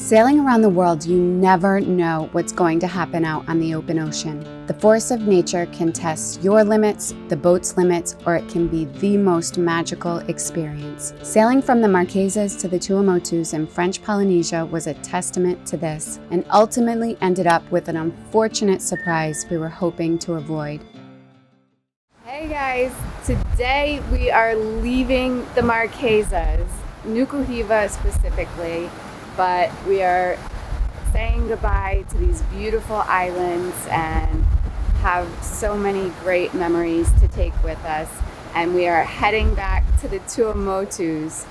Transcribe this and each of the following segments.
Sailing around the world, you never know what's going to happen out on the open ocean. The force of nature can test your limits, the boat's limits, or it can be the most magical experience. Sailing from the Marquesas to the Tuamotus in French Polynesia was a testament to this, and ultimately ended up with an unfortunate surprise we were hoping to avoid. Hey guys, today we are leaving the Marquesas, Nukuhiva specifically, but we are saying goodbye to these beautiful islands and have so many great memories to take with us. And we are heading back to the Tuamotus.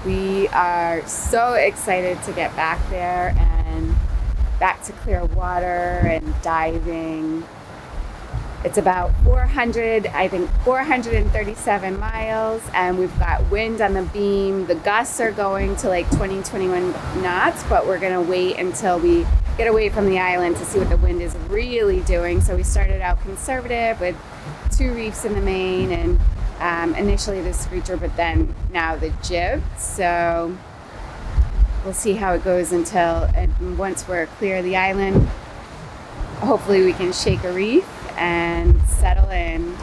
We are so excited to get back there and back to clear water and diving. It's about 437 miles, and we've got wind on the beam. The gusts are going to like 21 knots, but we're gonna wait until we get away from the island to see what the wind is really doing. So we started out conservative with 2 reefs in the main and initially the screecher, but then now the jib. So we'll see how it goes once we're clear of the island. Hopefully we can shake a reef and settle in.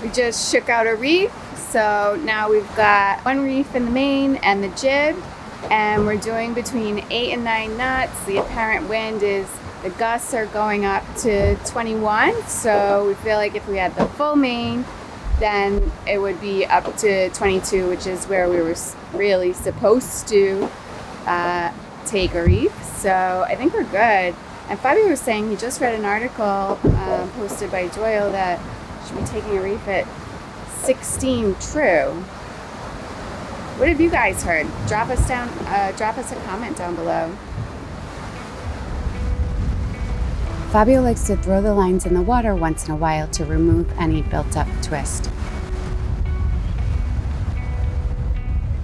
We just shook out a reef, so now we've got 1 reef in the main and the jib, and we're doing between 8 and 9 knots. The apparent wind is, the gusts are going up to 21, so we feel like if we had the full main, then it would be up to 22, which is where we were really supposed to take a reef. So I think we're good. And Fabio was saying he just read an article posted by Doyle that should be taking a reef at 16 true. What have you guys heard? Drop us a comment down below. Fabio likes to throw the lines in the water once in a while to remove any built-up twist.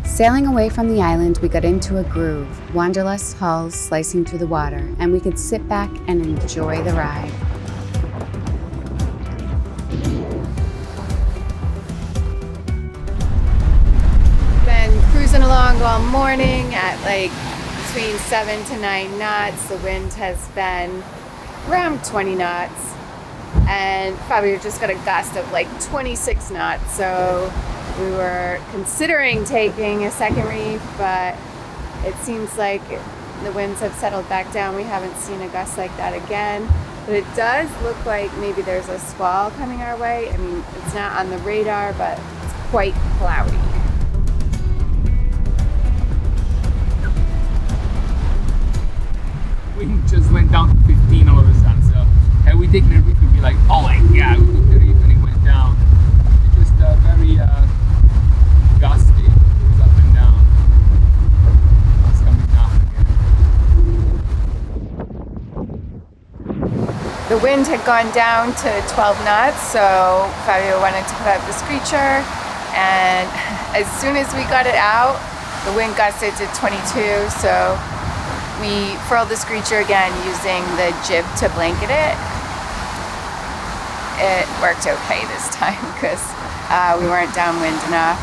Sailing away from the island, we got into a groove, Wanderlust hulls slicing through the water, and we could sit back and enjoy the ride. Been cruising along all morning at like between 7 to 9 knots. The wind has been around 20 knots, and Fabio just got a gust of like 26 knots, so we were considering taking a second reef, but it seems like the winds have settled back down. We haven't seen a gust like that again, but it does look like maybe there's a squall coming our way. I mean, it's not on the radar, but it's quite cloudy. Wind just went down to 15 all of a sudden, so had we taken a reef, we'd be like, oh my god, we took the reef and it went down. It's just very gusty, it goes up and down. It's coming down again. The wind had gone down to 12 knots, so Fabio wanted to put out the screecher, and as soon as we got it out, the wind gusted to 22, so we furled the screecher again using the jib to blanket it. It worked okay this time because we weren't downwind enough,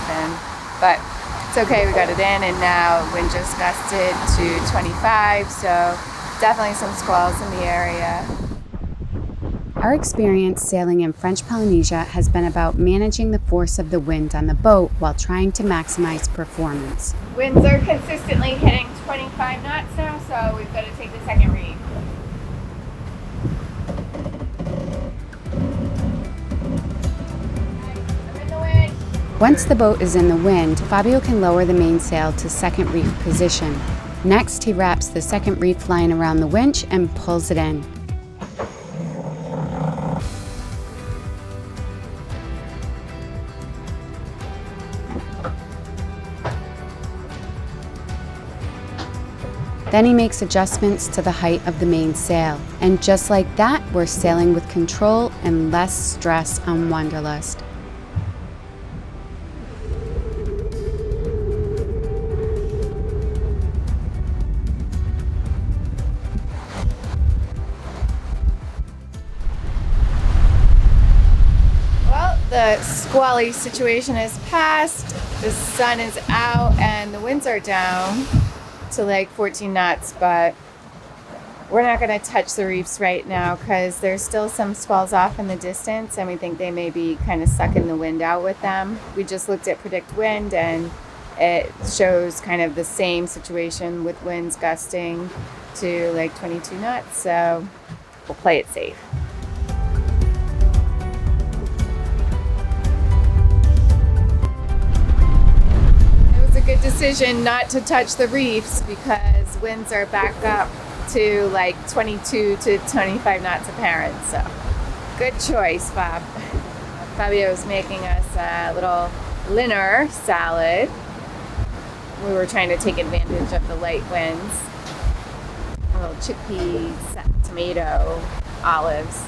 but it's okay, we got it in, and now wind just gusted to 25, so definitely some squalls in the area. Our experience sailing in French Polynesia has been about managing the force of the wind on the boat while trying to maximize performance. Winds are consistently hitting 25 knots now, so we've got to take the second reef. I'm in the wind. Once the boat is in the wind, Fabio can lower the mainsail to second reef position. Next, he wraps the second reef line around the winch and pulls it in. Then he makes adjustments to the height of the mainsail. And just like that, we're sailing with control and less stress on Wanderlust. Well, the squally situation is past. The sun is out and the winds are down to like 14 knots, but we're not going to touch the reefs right now because there's still some squalls off in the distance and we think they may be kind of sucking the wind out with them. We just looked at predict wind and it shows kind of the same situation with winds gusting to like 22 knots, so we'll play it safe. It was a good decision not to touch the reefs because winds are back up to like 22 to 25 knots apparent, so good choice, Bob. Fabio's making us a little Linner salad. We were trying to take advantage of the light winds. A little chickpea, tomato, olives.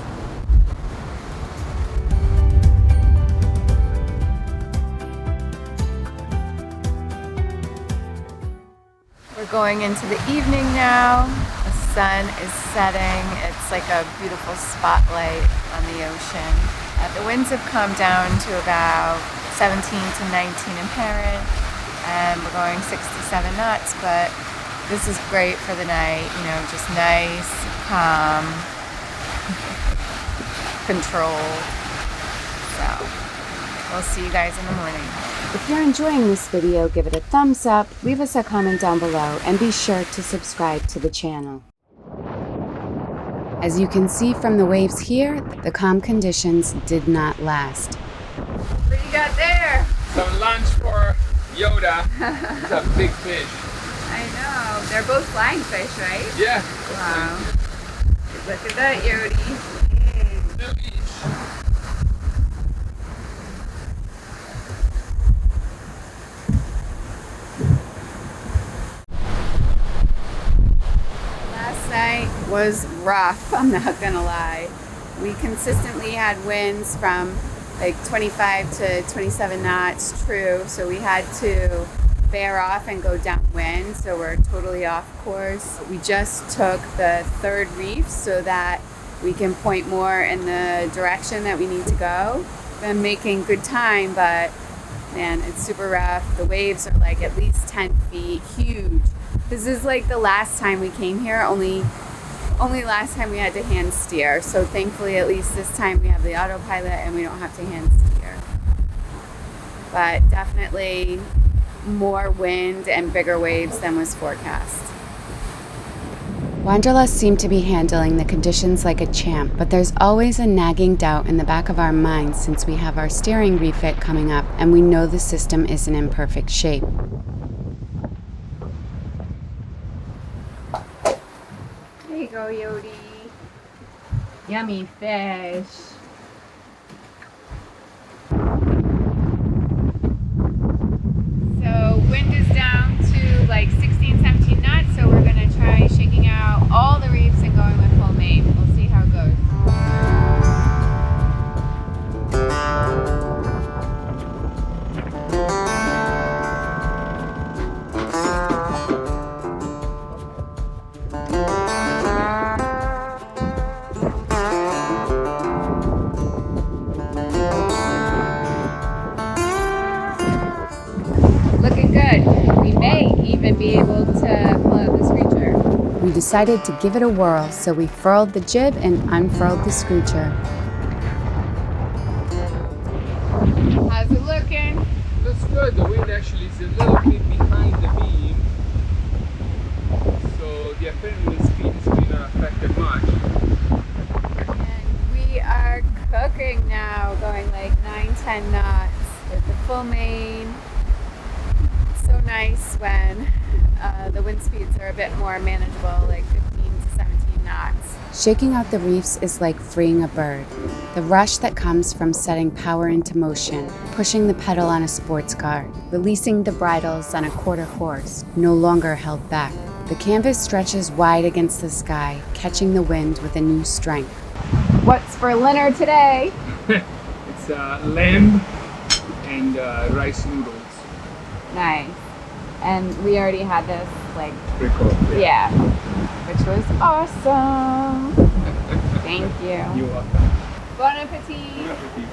We're going into the evening now. The sun is setting. It's like a beautiful spotlight on the ocean. The winds have come down to about 17 to 19 apparent. And we're going 67 knots, but this is great for the night, you know, just nice, calm, controlled. So, we'll see you guys in the morning. If you're enjoying this video, give it a thumbs up, leave us a comment down below, and be sure to subscribe to the channel. As you can see from the waves here, the calm conditions did not last. What do you got there? Some lunch for Yoda. It's a big fish. I know. They're both flying fish, right? Yeah. Wow. Look at that, Yodi. Last night was rough, I'm not gonna lie. We consistently had winds from like 25 to 27 knots, true. So we had to bear off and go downwind. So we're totally off course. We just took the third reef so that we can point more in the direction that we need to go. Been making good time, but man, it's super rough. The waves are like at least 10 feet, huge. This is like the last time we came here, only last time we had to hand steer. So thankfully, at least this time we have the autopilot and we don't have to hand steer. But definitely more wind and bigger waves than was forecast. Wanderlust seemed to be handling the conditions like a champ, but there's always a nagging doubt in the back of our minds since we have our steering refit coming up and we know the system isn't in perfect shape. There you go, Yodi. Yummy fish. So wind is down to like 16, 17 knots, so we're gonna try shaking out all the reefs and going with full main. We'll see how it goes. Looking good. We may even be able to pull out the screecher. We decided to give it a whirl, so we furled the jib and unfurled the screecher. How's it looking? Looks good. The wind actually is a little bit behind the beam, so the apparent wind speed is really not affected much. And we are cooking now, going like 9-10 knots with the full main. So nice when the wind speeds are a bit more manageable, like 15 to 17 knots. Shaking out the reefs is like freeing a bird. The rush that comes from setting power into motion, pushing the pedal on a sports car, releasing the bridles on a quarter horse, no longer held back. The canvas stretches wide against the sky, catching the wind with a new strength. What's for dinner today? It's lamb and rice noodles. Nice. And we already had this, like, Pretty cool. yeah, which was awesome. Thank you. You're welcome. Bon appetit. Bon appetit.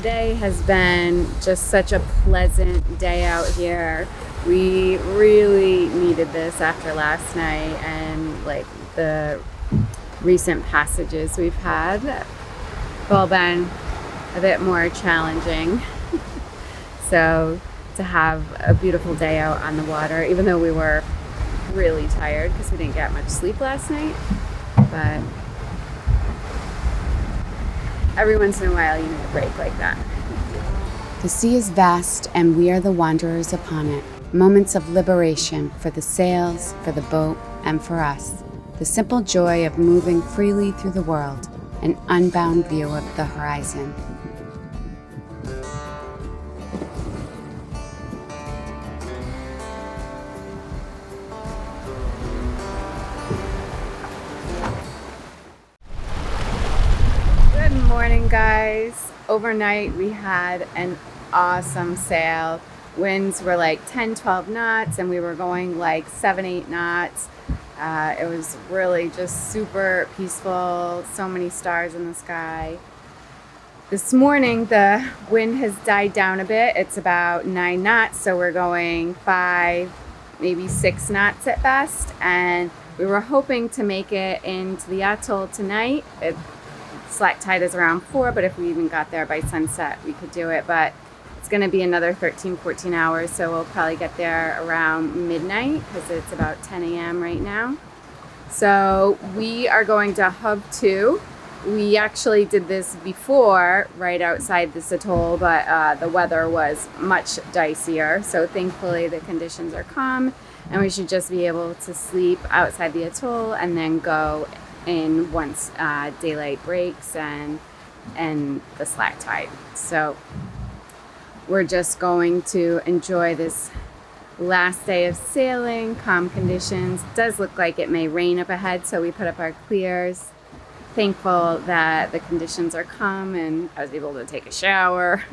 Today has been just such a pleasant day out here. We really needed this after last night and like the recent passages we've had have all been a bit more challenging. So to have a beautiful day out on the water, even though we were really tired because we didn't get much sleep last night, but every once in a while you need a break like that. The sea is vast and we are the wanderers upon it. Moments of liberation for the sails, for the boat, and for us. The simple joy of moving freely through the world, an unbound view of the horizon. Good morning, guys. Overnight we had an awesome sail. Winds were like 10-12 knots and we were going like 7-8 knots. It was really just super peaceful, so many stars in the sky. This morning the wind has died down a bit. It's about 9 knots, so we're going 5, maybe 6 knots at best, and we were hoping to make it into the atoll tonight. Slack tide is around 4, but if we even got there by sunset, we could do it. But it's going to be another 13-14 hours, so we'll probably get there around midnight because it's about 10 a.m. right now. So we are going to Hub 2. We actually did this before right outside this atoll, but the weather was much dicier. So thankfully the conditions are calm and we should just be able to sleep outside the atoll and then go in once daylight breaks and the slack tide. So we're just going to enjoy this last day of sailing, calm conditions. It does look like it may rain up ahead, so we put up our clears. Thankful that the conditions are calm and I was able to take a shower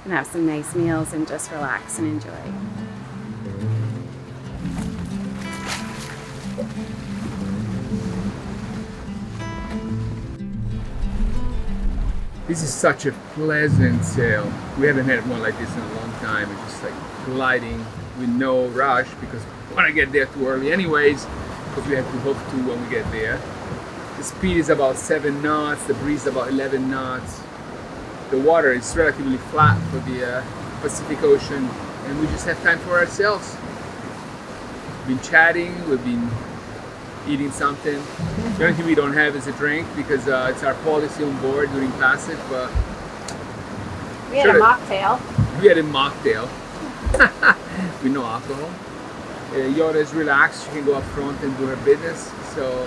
and have some nice meals and just relax and enjoy. This is such a pleasant sail. We haven't had one like this in a long time. It's just like gliding with no rush because we want to get there too early anyways, because we have to hook to when we get there. The speed is about 7 knots, the breeze is about 11 knots. The water is relatively flat for the Pacific Ocean, and we just have time for ourselves. We've been chatting, we've been eating something. The only thing we don't have is a drink because it's our policy on board during passage, but We had a mocktail. we had a mocktail with no alcohol. Yoda is relaxed, she can go up front and do her business, so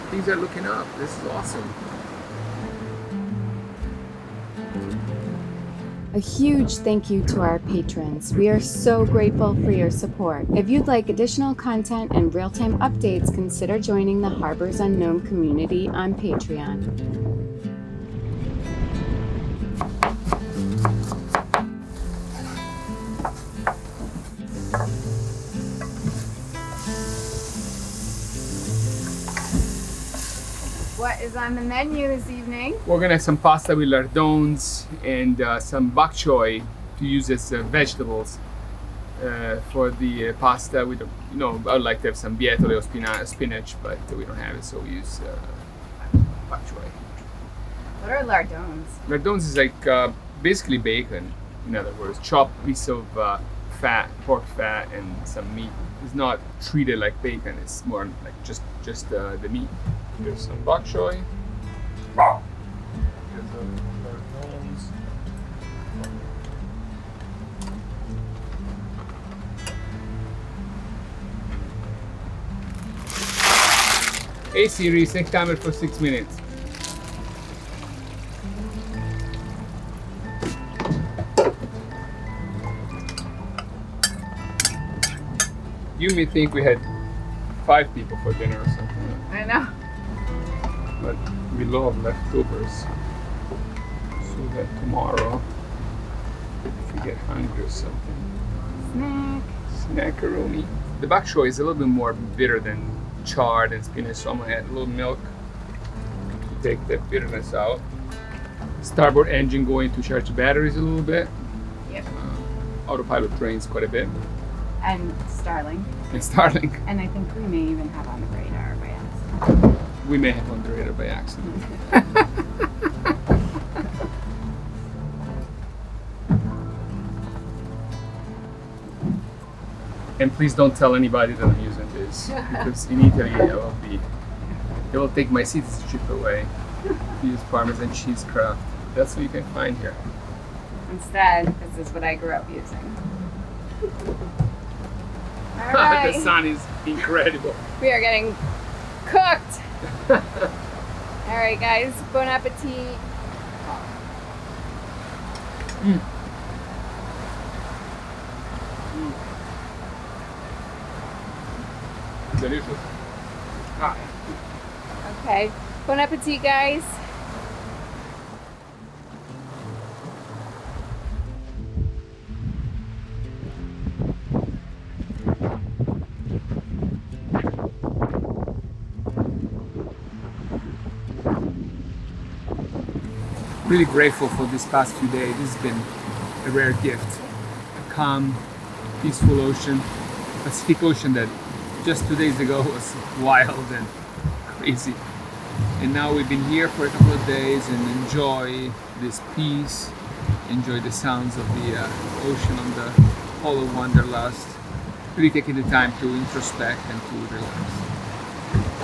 things are looking up. This is awesome. A huge thank you to our patrons. We are so grateful for your support. If you'd like additional content and real-time updates, consider joining the Harbors Unknown community on Patreon. What is on the menu this evening? We're gonna have some pasta with lardons and some bok choy to use as vegetables for the pasta. We don't, I would like to have some bietole or spinach, but we don't have it, so we use bok choy. What are lardons? Lardons is like basically bacon. In other words, chopped piece of fat, pork fat, and some meat. It's not treated like bacon. It's more like just the meat. Here's some bok choy. Here's some lardons. Hey Siri, set timer for 6 minutes. You may think we had 5 people for dinner or something. I know. But we love leftovers. So that tomorrow, if we get hungry or something. Snackaroni. The bok choy is a little bit more bitter than chard and spinach, so I'm gonna add a little milk to take that bitterness out. Starboard engine going to charge batteries a little bit. Yep. Autopilot drains quite a bit. And Starling. And Starlink. And I think we may even have on the radar by accident. We may have on the radar by accident. And please don't tell anybody that I'm using this, because in Italy they will take my citizenship away. To use Parmesan cheese craft. That's what you can find here. Instead, this is what I grew up using. All right. The sun is incredible. We are getting cooked. All right, guys. Bon appetit. Delicious. Ah. Okay. Bon appetit, guys. Really grateful for this past few days. This has been a rare gift. A calm, peaceful ocean, Pacific Ocean that just 2 days ago was wild and crazy. And now we've been here for a couple of days and enjoy this peace, enjoy the sounds of the ocean on the hull of Wanderlust. Really taking the time to introspect and to relax.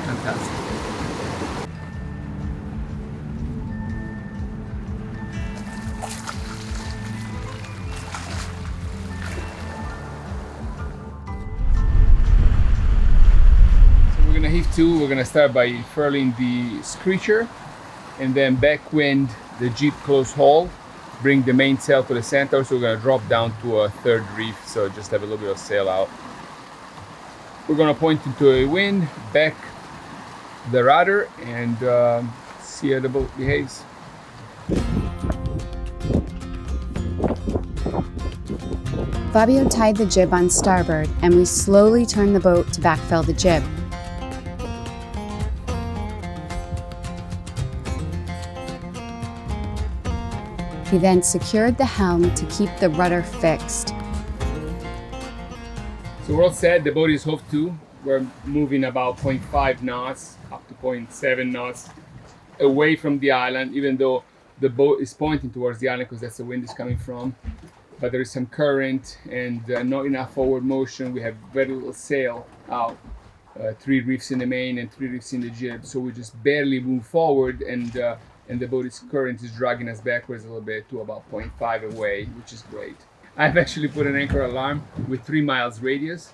Fantastic. Heave to, we're gonna start by furling the screecher and then backwind the Jeep close haul, bring the mainsail to the center, so we're gonna drop down to a third reef, so just have a little bit of sail out. We're gonna point into a wind, back the rudder, and see how the boat behaves. Fabio tied the jib on starboard, and we slowly turned the boat to backfill the jib. He then secured the helm to keep the rudder fixed. So we're all set, the boat is hove to. We're moving about 0.5 knots up to 0.7 knots away from the island, even though the boat is pointing towards the island because that's the wind is coming from. But there is some current and not enough forward motion. We have very little sail out. 3 reefs in the main and 3 reefs in the jib. So we just barely move forward, and the boat's current is dragging us backwards a little bit to about 0.5 away, which is great. I've actually put an anchor alarm with 3 miles radius,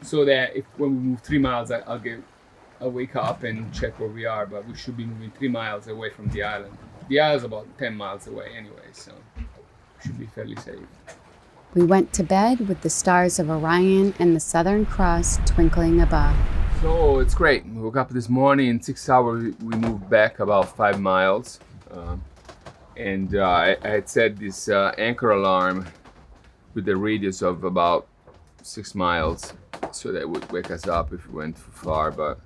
so that when we move 3 miles, I'll wake up and check where we are, but we should be moving 3 miles away from the island. The island's about 10 miles away anyway, so we should be fairly safe. We went to bed with the stars of Orion and the Southern Cross twinkling above. So it's great. We woke up this morning. In 6 hours, we moved back about 5 miles. I had set this anchor alarm with a radius of about 6 miles, so that would wake us up if we went too far, but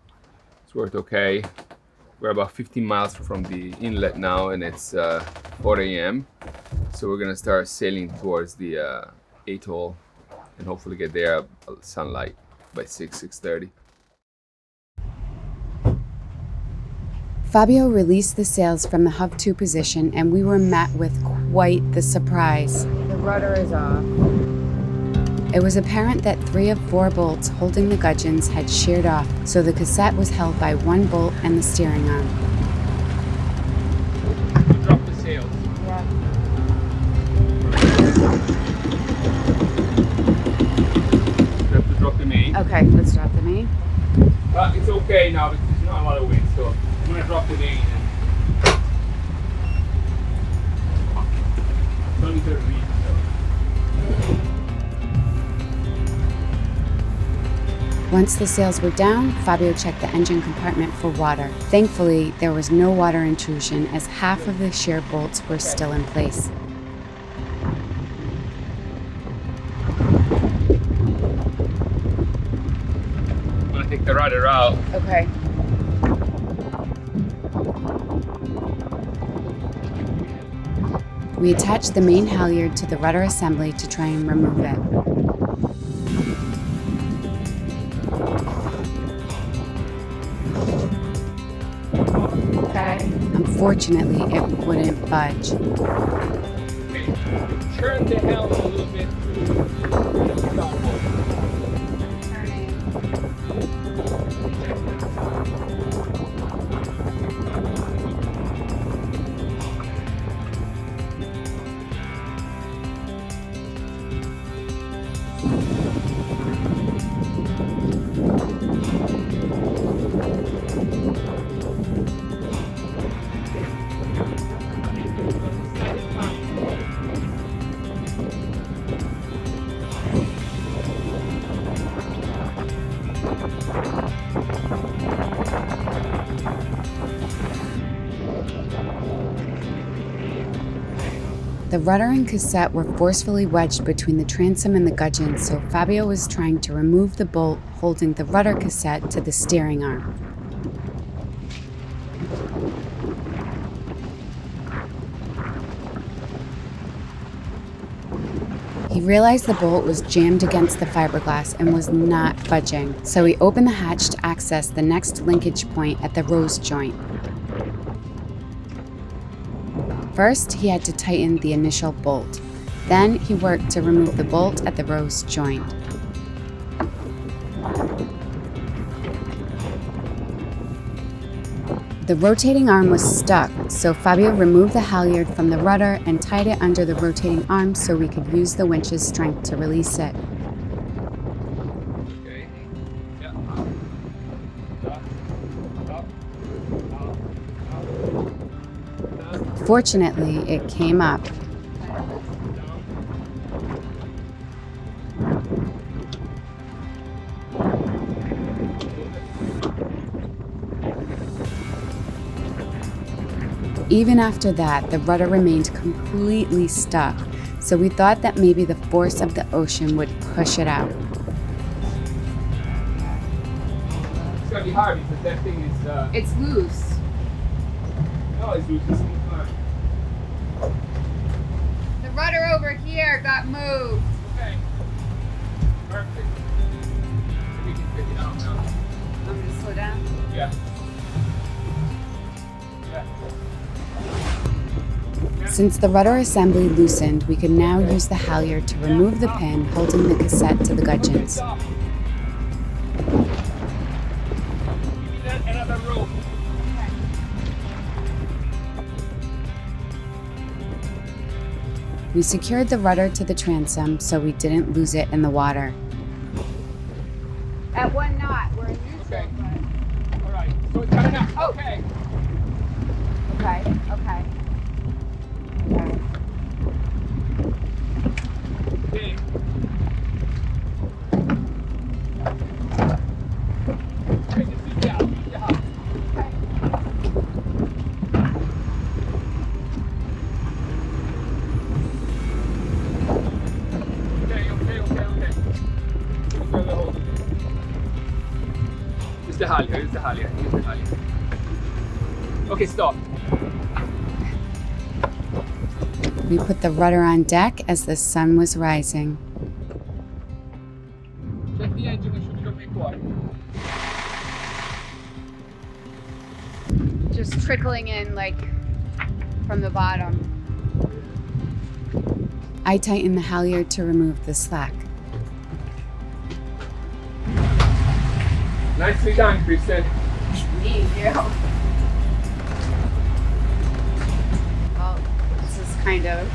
it's worked okay. We're about 15 miles from the inlet now, and it's 4 a.m. So we're gonna start sailing towards the atoll and hopefully get there at sunlight by 6:30. Fabio released the sails from the hove to position, and we were met with quite the surprise. The rudder is off. It was apparent that 3 of 4 bolts holding the gudgeons had sheared off, so the cassette was held by 1 bolt and the steering arm. Drop the sails. Yeah. You have to drop the main. Okay, let's drop the main. It's okay now because there's not a lot of wind, so I'm gonna drop the main. It's only 30 meters. Once the sails were down, Fabio checked the engine compartment for water. Thankfully, there was no water intrusion as half of the shear bolts were still in place. I'm gonna take the rudder out. Okay. We attached the main halyard to the rudder assembly to try and remove it. Unfortunately, it wouldn't budge. Okay, turn the helm a little bit to starboard. The rudder and cassette were forcefully wedged between the transom and the gudgeon, so Fabio was trying to remove the bolt holding the rudder cassette to the steering arm. He realized the bolt was jammed against the fiberglass and was not budging, so he opened the hatch to access the next linkage point at the rose joint. First, he had to tighten the initial bolt. Then he worked to remove the bolt at the rose joint. The rotating arm was stuck, so Fabio removed the halyard from the rudder and tied it under the rotating arm so we could use the winch's strength to release it. Okay. Yeah. Fortunately, it came up. Even after that, the rudder remained completely stuck, so we thought that maybe the force of the ocean would push it out. It's gonna be hard because that thing is. It's loose. No, it's loose. It's fine. The rudder over here got moved. Okay. Perfect. We can pick it out now. I'm gonna slow down. Yeah. Yeah. Since the rudder assembly loosened, we could now use the halyard to remove the pin holding the cassette to the gudgeons. Another rope. We secured the rudder to the transom so we didn't lose it in the water. At 1 knot, we're in neutral, Okay. but... All right. So it's coming up. Oh. Okay. Okay, okay. Okay. Okay. Okay, just leave it out. Leave it out. Okay. Use the halyard. Okay, stop. We put the rudder on deck as the sun was rising. Check the engine and subito qui fuori. Just trickling in, like, from the bottom. I tightened the halyard to remove the slack. Nicely done, Kristin. Thank you. Well, this is kind of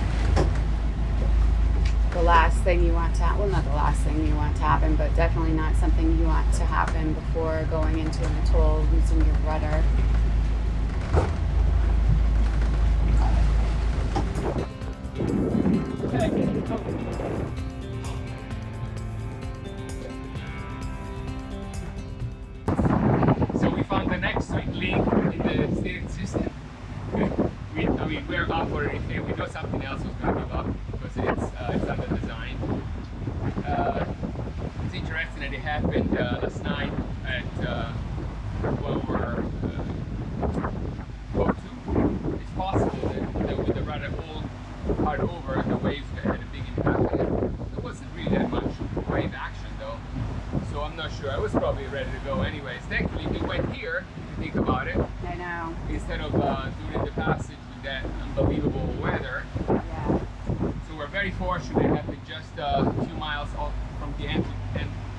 the last thing you want to happen. Well, not the last thing you want to happen, but definitely not something you want to happen before going into an atoll using your rudder. So we found the next weak link in the steering system. We're up for it. We thought something else was going to give up because it's under design. It's interesting that it happened last night at when we're boat 2. It's possible that with the rudder all unbelievable weather. Yeah. So we're very fortunate having just a few miles off from the end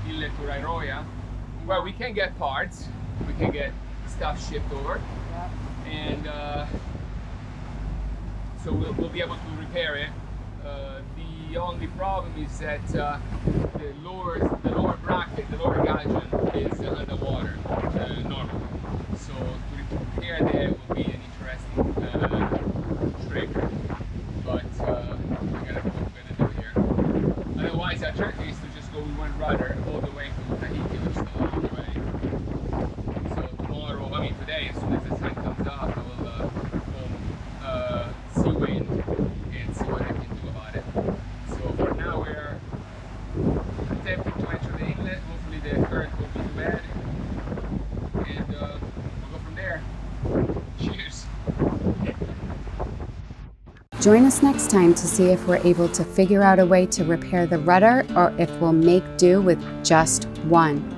Ile Turairoia, where we can get parts, we can get stuff shipped over, Yep. and so we'll be able to repair it. The only problem is that the lower bracket, the lower gudgeon is underwater normally. So to repair that will be an interesting trick. But we're gonna do here. Otherwise, our trick is to just go with one rudder all the way to Tahiti, which is a long way. So tomorrow, I mean today, as soon as the sun comes up, I will go sea wind and see what I can do about it. So for now, we're attempting to enter the inlet. Hopefully the current won't be too bad, and we'll go from there. Cheers! Join us next time to see if we're able to figure out a way to repair the rudder or if we'll make do with just one.